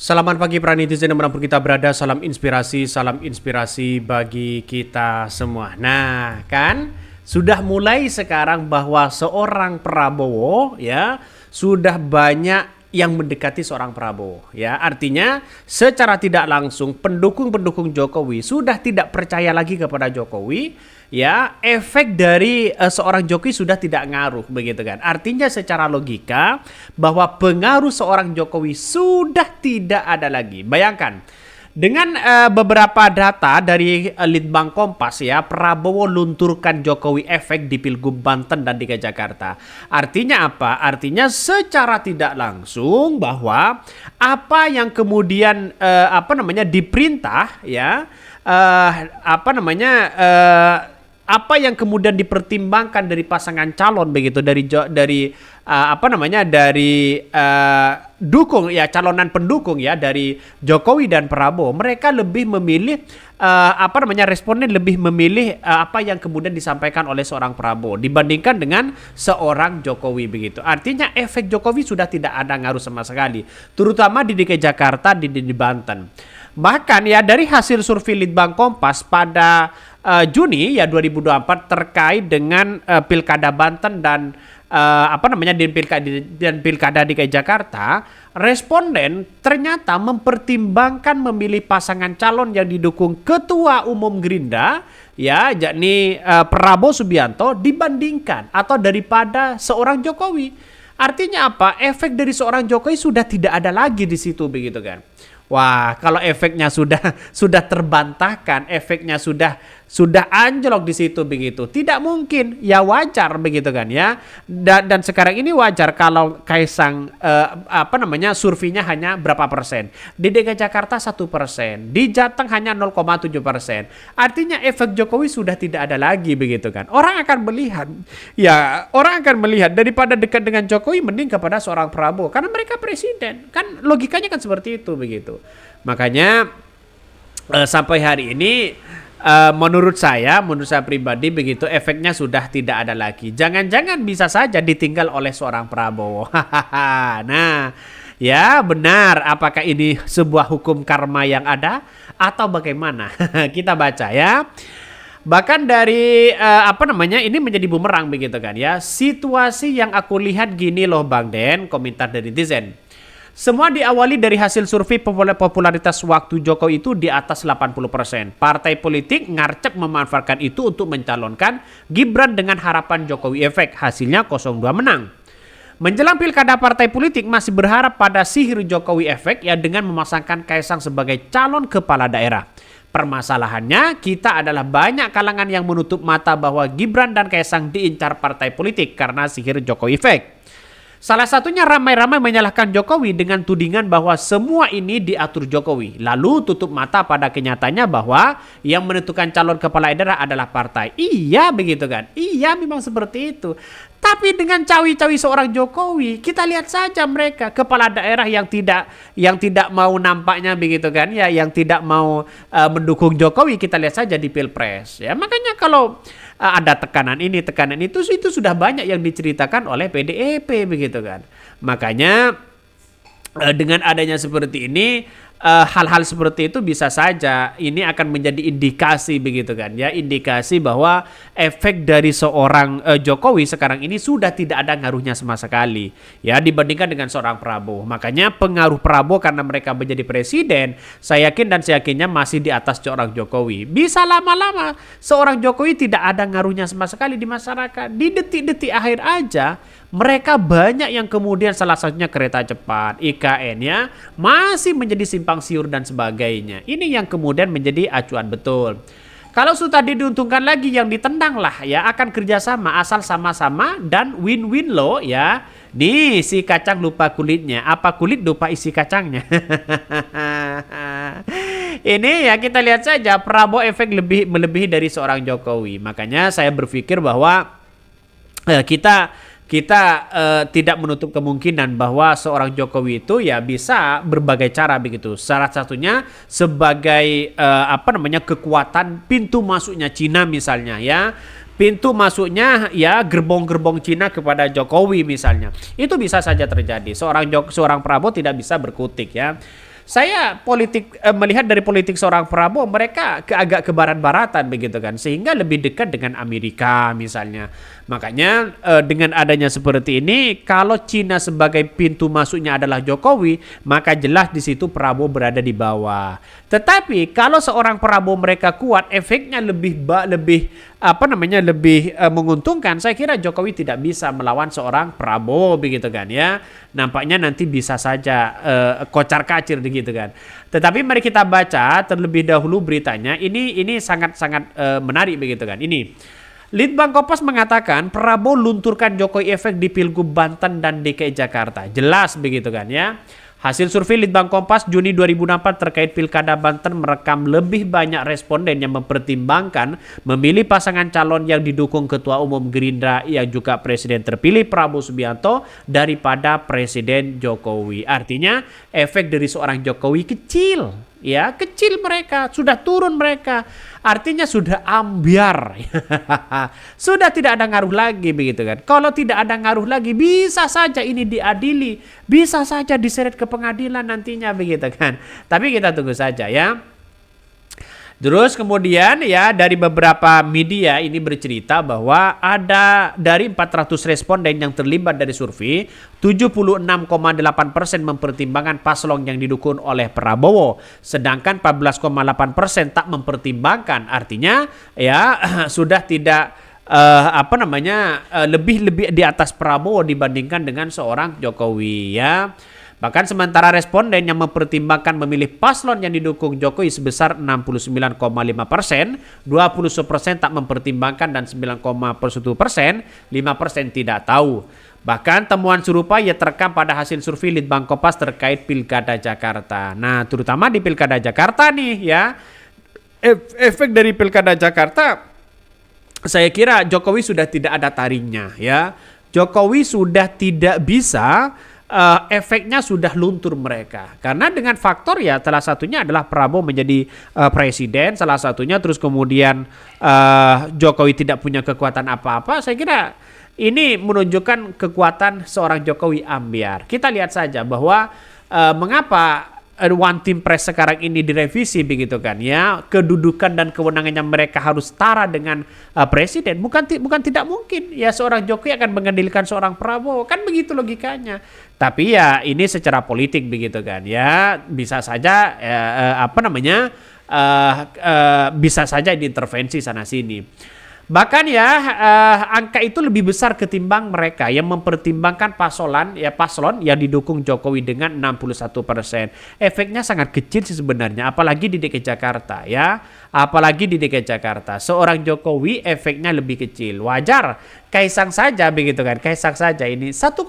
Selamat pagi para netizen dimanapun kita berada, salam inspirasi bagi kita semua. Nah kan, sudah mulai sekarang bahwa seorang Prabowo ya, sudah banyak yang mendekati seorang Prabowo ya. Artinya secara tidak langsung pendukung-pendukung Jokowi sudah tidak percaya lagi kepada Jokowi ya. Efek dari seorang Jokowi sudah tidak ngaruh begitu kan. Artinya secara logika bahwa pengaruh seorang Jokowi sudah tidak ada lagi. Bayangkan dengan beberapa data dari Litbang Kompas ya, Prabowo lunturkan Jokowi efek di Pilgub Banten dan DKI Jakarta. Artinya apa? Artinya secara tidak langsung bahwa apa yang kemudian diperintah ya, apa yang kemudian dipertimbangkan dari pasangan calon begitu dari dukung ya, calonan pendukung ya dari Jokowi dan Prabowo, mereka lebih memilih responden lebih memilih apa yang kemudian disampaikan oleh seorang Prabowo dibandingkan dengan seorang Jokowi begitu. Artinya efek Jokowi sudah tidak ada ngaruh sama sekali, terutama di DKI Jakarta, di Banten. Bahkan ya dari hasil survei Litbang Kompas pada Juni ya 2024 terkait dengan Pilkada Banten dan Pilkada DKI Jakarta, responden ternyata mempertimbangkan memilih pasangan calon yang didukung Ketua Umum Gerindra ya, yakni Prabowo Subianto dibandingkan atau daripada seorang Jokowi. Artinya apa? Efek dari seorang Jokowi sudah tidak ada lagi di situ begitu kan. Wah, kalau efeknya sudah terbantahkan, efeknya sudah anjlok di situ begitu. Tidak mungkin, ya wajar begitu kan ya. Dan sekarang ini wajar kalau Kaisang surveinya hanya berapa persen. Di DKI Jakarta 1%, di Jateng hanya 0,7%. Artinya efek Jokowi sudah tidak ada lagi begitu kan. Orang akan melihat daripada dekat dengan Jokowi mending kepada seorang Prabowo karena mereka presiden. Kan logikanya kan seperti itu begitu. Makanya sampai hari ini menurut saya pribadi begitu, efeknya sudah tidak ada lagi. Jangan-jangan bisa saja ditinggal oleh seorang Prabowo. Nah, ya benar. Apakah ini sebuah hukum karma yang ada atau bagaimana? Kita baca ya. Bahkan dari ini menjadi bumerang begitu kan ya. Situasi yang aku lihat gini loh Bang Den, komentar dari netizen. Semua diawali dari hasil survei popularitas waktu Jokowi itu di atas 80%. Partai politik ngarcep memanfaatkan itu untuk mencalonkan Gibran dengan harapan Jokowi efek. Hasilnya 02 menang. Menjelang pilkada, partai politik masih berharap pada sihir Jokowi efek ya, dengan memasangkan Kaisang sebagai calon kepala daerah. Permasalahannya, kita adalah banyak kalangan yang menutup mata bahwa Gibran dan Kaisang diincar partai politik karena sihir Jokowi efek. Salah satunya ramai-ramai menyalahkan Jokowi dengan tudingan bahwa semua ini diatur Jokowi. Lalu tutup mata pada kenyataannya bahwa yang menentukan calon kepala daerah adalah partai. Iya begitu kan? Iya memang seperti itu. Tapi dengan cawi-cawi seorang Jokowi, kita lihat saja mereka kepala daerah yang tidak mau nampaknya begitu kan? Ya, yang tidak mau mendukung Jokowi, kita lihat saja di Pilpres. Ya, makanya kalau ada tekanan ini, tekanan itu sudah banyak yang diceritakan oleh PDIP begitu kan. Makanya dengan adanya seperti ini, hal-hal seperti itu bisa saja ini akan menjadi indikasi begitu kan ya, indikasi bahwa efek dari seorang Jokowi sekarang ini sudah tidak ada ngaruhnya sama sekali ya dibandingkan dengan seorang Prabowo. Makanya pengaruh Prabowo karena mereka menjadi presiden, saya yakinnya masih di atas seorang Jokowi. Bisa lama-lama seorang Jokowi tidak ada ngaruhnya sama sekali di masyarakat. Di detik-detik akhir aja mereka banyak yang kemudian, salah satunya kereta cepat, IKN ya, masih menjadi simpang siur dan sebagainya. Ini yang kemudian menjadi acuan betul. Kalau sudah diuntungkan lagi, yang ditendang lah ya akan kerjasama asal sama-sama dan win-win loh ya. Nih si kacang lupa kulitnya, apa kulit lupa isi kacangnya. Ini ya kita lihat saja Prabowo efek melebihi dari seorang Jokowi. Makanya saya berpikir bahwa kita tidak menutup kemungkinan bahwa seorang Jokowi itu ya bisa berbagai cara begitu. Salah satunya sebagai kekuatan pintu masuknya Cina misalnya ya. Pintu masuknya ya gerbong-gerbong Cina kepada Jokowi misalnya. Itu bisa saja terjadi. Seorang Prabowo tidak bisa berkutik ya. Saya melihat dari politik seorang Prabowo, mereka agak ke barat-baratan begitu kan, sehingga lebih dekat dengan Amerika misalnya. Makanya dengan adanya seperti ini, kalau Cina sebagai pintu masuknya adalah Jokowi, maka jelas di situ Prabowo berada di bawah. Tetapi kalau seorang Prabowo mereka kuat, efeknya lebih menguntungkan. Saya kira Jokowi tidak bisa melawan seorang Prabowo begitu kan ya. Nampaknya nanti bisa saja kocar-kacir begitu kan. Tetapi mari kita baca terlebih dahulu beritanya. Ini sangat-sangat menarik begitu kan. Ini Litbang Kompas mengatakan Prabowo lunturkan Jokowi efek di Pilgub Banten dan DKI Jakarta. Jelas begitu kan ya. Hasil survei Litbang Kompas Juni 2024 terkait Pilkada Banten merekam lebih banyak responden yang mempertimbangkan memilih pasangan calon yang didukung Ketua Umum Gerindra yang juga Presiden terpilih Prabowo Subianto daripada Presiden Jokowi. Artinya efek dari seorang Jokowi kecil. Ya, kecil mereka, sudah turun mereka. Artinya sudah ambiar. Sudah tidak ada ngaruh lagi begitu kan. Kalau tidak ada ngaruh lagi, bisa saja ini diadili, bisa saja diseret ke pengadilan nantinya begitu kan. Tapi kita tunggu saja ya. Terus kemudian ya dari beberapa media ini bercerita bahwa ada dari 400 responden yang terlibat dari survei, 76,8% mempertimbangkan paslon yang didukung oleh Prabowo, sedangkan 14,8% tak mempertimbangkan. Artinya ya sudah tidak lebih di atas Prabowo dibandingkan dengan seorang Jokowi ya. Bahkan sementara responden yang mempertimbangkan memilih paslon yang didukung Jokowi sebesar 69,5%, 20% tak mempertimbangkan dan 9,1%, 5% tidak tahu. Bahkan temuan serupa ia terekam pada hasil survei Litbang Kompas terkait Pilkada Jakarta. Nah, terutama di Pilkada Jakarta nih ya, efek dari Pilkada Jakarta, saya kira Jokowi sudah tidak ada taringnya ya. Jokowi sudah tidak bisa, efeknya sudah luntur mereka. Karena dengan faktor ya salah satunya adalah Prabowo menjadi presiden, salah satunya terus kemudian Jokowi tidak punya kekuatan apa-apa. Saya kira ini menunjukkan kekuatan seorang Jokowi ambiar. Kita lihat saja bahwa mengapa One Team Press sekarang ini direvisi begitu kan ya, kedudukan dan kewenangannya mereka harus setara dengan presiden. Bukan tidak mungkin ya seorang Jokowi akan mengendalikan seorang Prabowo, kan begitu logikanya. Tapi ya ini secara politik begitu kan ya, bisa saja bisa saja diintervensi sana sini. Bahkan ya angka itu lebih besar ketimbang mereka yang mempertimbangkan paslon yang didukung Jokowi dengan 61%. Efeknya sangat kecil sih sebenarnya, apalagi di DKI Jakarta ya. Apalagi di DKI Jakarta, seorang Jokowi efeknya lebih kecil. Wajar, Kaisang saja begitu kan. Kaisang saja ini 1%.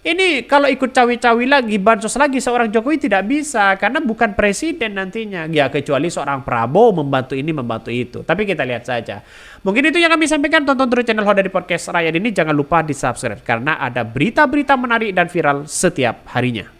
Ini kalau ikut cawi-cawi lagi, bansos lagi, seorang Jokowi tidak bisa karena bukan presiden nantinya. Ya kecuali seorang Prabowo membantu ini, membantu itu. Tapi kita lihat saja. Mungkin itu yang kami sampaikan. Tonton terus channel Ho dari Podcast Rakyat ini. Jangan lupa di subscribe karena ada berita-berita menarik dan viral setiap harinya.